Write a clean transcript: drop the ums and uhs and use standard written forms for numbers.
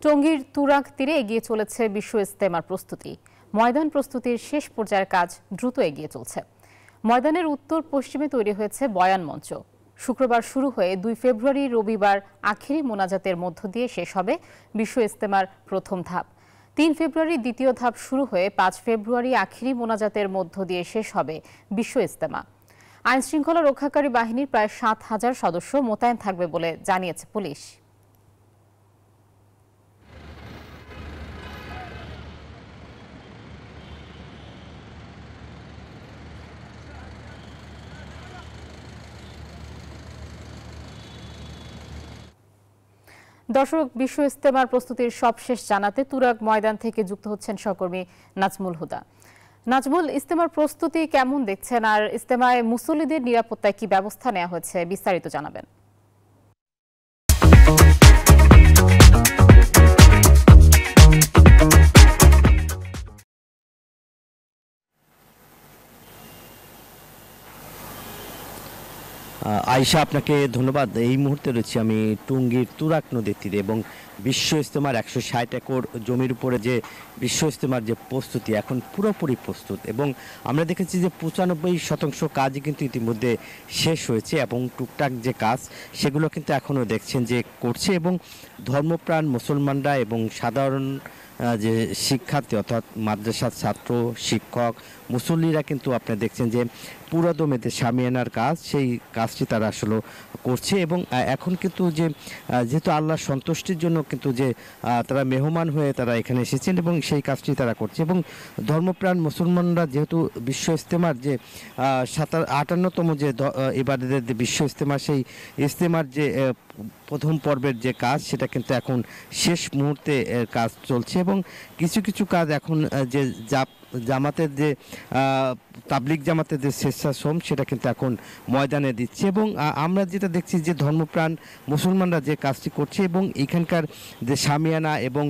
টঙ্গীর তুরাগ তীরে এগিয়ে চলেছে বিশ্ব ইজতেমার প্রস্তুতি। ময়দান প্রস্তুতির শেষ পর্যায়ের কাজ দ্রুত এগিয়ে চলছে। ময়দানের উত্তর পশ্চিমে তৈরি হয়েছে বয়ান মঞ্চ। শুক্রবার শুরু হয়ে 2 ফেব্রুয়ারি রবিবার আখেরি মোনাজাতের মধ্য দিয়ে শেষ হবে বিশ্ব ইজতেমার প্রথম ধাপ। 3 ফেব্রুয়ারি দ্বিতীয় ধাপ শুরু হয়ে 5 ফেব্রুয়ারি আখেরি মোনাজাতের মধ্য দিয়ে শেষ হবে বিশ্ব ইজতেমা। আইনশৃঙ্খলা রক্ষাকারী বাহিনীর প্রায় 7,000 সদস্য মোতায়েন থাকবে বলে জানিয়েছে পুলিশ। দর্শক, বিশ্ব ইজতেমার প্রস্তুতির সবশেষ জানাতে তুরাগ ময়দান থেকে যুক্ত হচ্ছেন সহকর্মী নাজমুল হুদা। নাজমুল, ইজতেমার প্রস্তুতি কেমন দেখছেন, আর ইজতেমায় মুসল্লিদের নিরাপত্তায় কি ব্যবস্থা নেওয়া হয়েছে, বিস্তারিত জানাবেন। আয়েশা, আপনাকে ধন্যবাদ। এই মুহূর্তে রয়েছি আমি টঙ্গীর তুরাগ নদীর তীরে এবং বিশ্ব ইজতেমার 160 একর জমির উপরে যে বিশ্ব ইজতেমার যে প্রস্তুতি এখন পুরোপুরি প্রস্তুত এবং আমরা দেখেছি যে 95% কাজই কিন্তু ইতিমধ্যে শেষ হয়েছে এবং টুকটাক যে কাজ সেগুলো কিন্তু এখনও দেখছেন যে করছে এবং ধর্মপ্রাণ মুসলমানরা এবং সাধারণ যে শিক্ষার্থী অর্থাৎ মাদ্রাসার ছাত্র, শিক্ষক, মুসল্লিরা কিন্তু আপনি দেখছেন যে পুরোদমে যে শামিয়ানার কাজ সেই কাজটি তারা আসলে করছে এবং এখন কিন্তু যে যেহেতু আল্লাহর সন্তুষ্টির জন্য কিন্তু যে তারা মেহমান হয়ে তারা এখানে এসেছেন এবং সেই কাজটি তারা করছে এবং ধর্মপ্রাণ মুসলমানরা যেহেতু বিশ্ব ইজতেমার যে 58তম যে ইবাদতের যে বিশ্ব ইজতেমা সেই ইজতেমার যে প্রথম পর্বের যে কাজ সেটা কিন্তু এখন শেষ মুহূর্তে কাজ চলছে এবং কিছু কিছু কাজ এখন যে জামাতের যে তাবলিগ জামাতের যে স্বেচ্ছাশ্রম সেটা কিন্তু এখন ময়দানে দিচ্ছে এবং আমরা যেটা দেখছি যে ধর্মপ্রাণ মুসলমানরা যে কাজটি করছে এবং এখানকার যে শামিয়ানা এবং